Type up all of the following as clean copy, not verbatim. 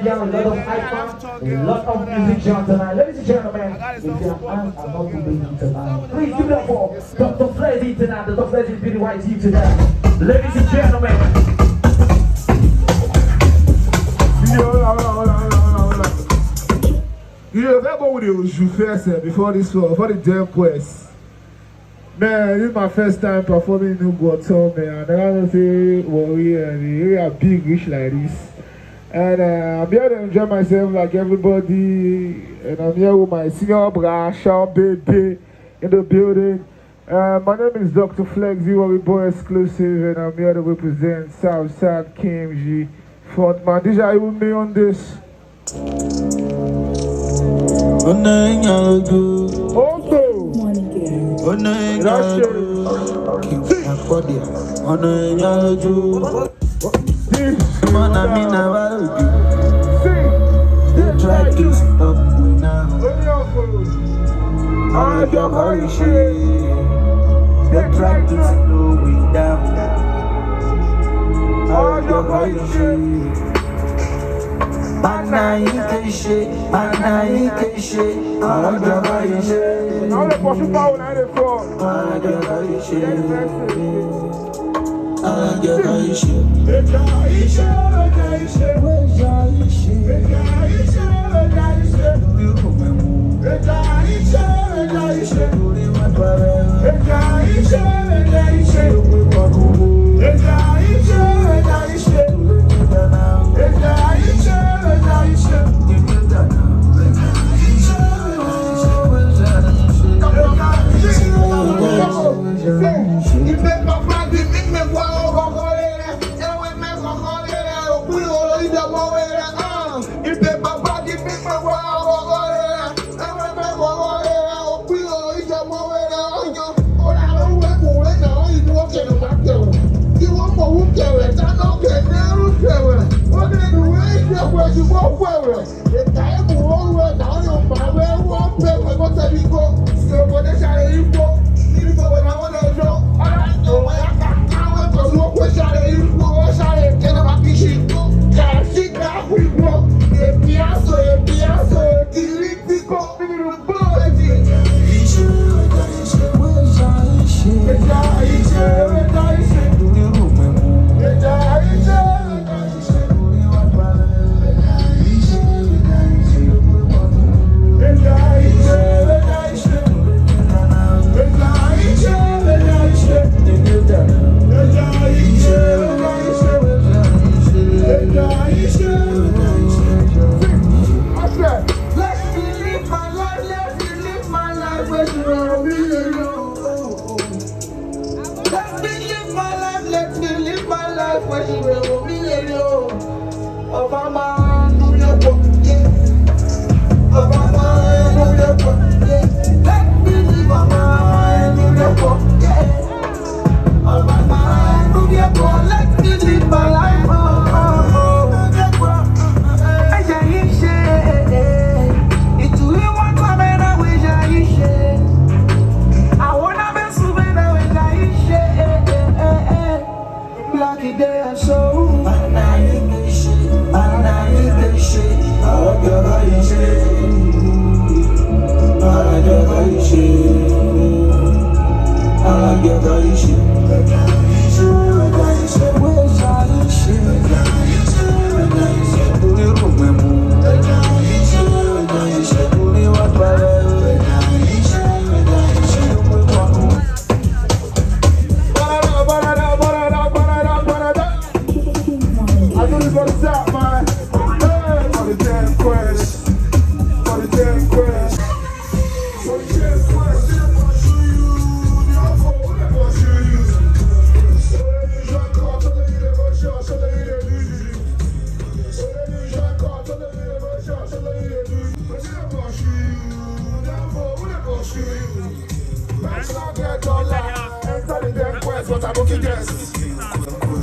got a lot of icons, a lot of musicians tonight. Ladies and gentlemen, if your hands are not too busy tonight, please give it up for Dr.FLezzy tonight. Dr.FLezzy really white you tonight. Ladies and gentlemen. You know, that one you first before this one, before the damn quest. Man, this is my first time performing in Ughoton, man. I don't say worry and we are big rich like this. And I'm here to enjoy myself like everybody. And I'm here with my senior brother, Sean Baby, in the building. My name is Dr.FLezzy Ughoton exclusive, and I'm here to represent Southside KMG frontman. DJ, you with me on this?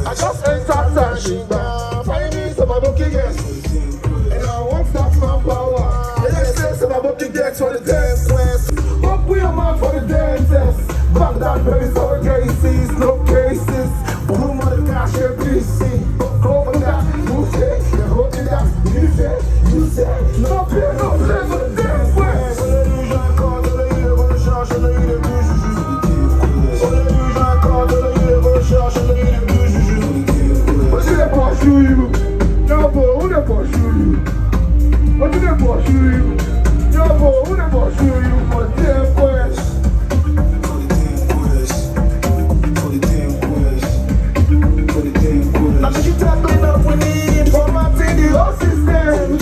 I just entered Tangiba, finding some of the guests. And I want that manpower. Let's say some of the guests for the dance class. Up with your man for the dances. Back that baby, so cases, no cases. Boom on the cash, PC. Over that, move it, you're holding that, you say. pursue you? What do they pursue you? Yo, boy, who they pursue you for the damn quest? I think you tap enough we need for my thing, the whole system.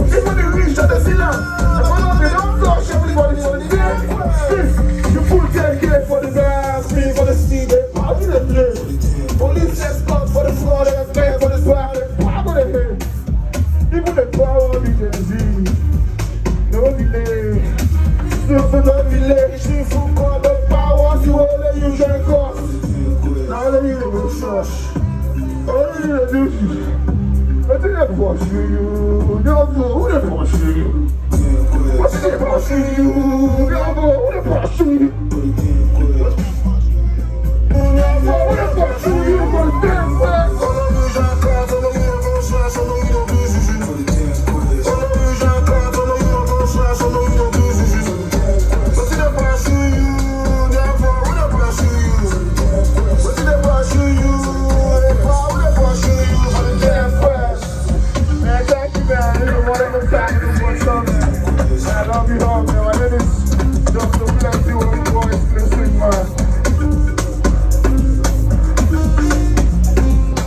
Even the rich that they see now. And one of them don't flush everybody for the damn quest. You put 10K for the grass, me for the seed. How do they play? Police escort for the floor, they play for the swag. How do they play? Even the power of the Gen Z. No delay. Still for no delay. She full call the power, you only use your cost. Now let me go shush. What did I do to you? What did I pursue you? Don't go, who did I pursue you? What did I pursue you? Don't go, who did I pursue you? Don't go, who did I pursue you? For the damn flag. I love you all, man. My name is Dr.FLezzy Ughoton, man.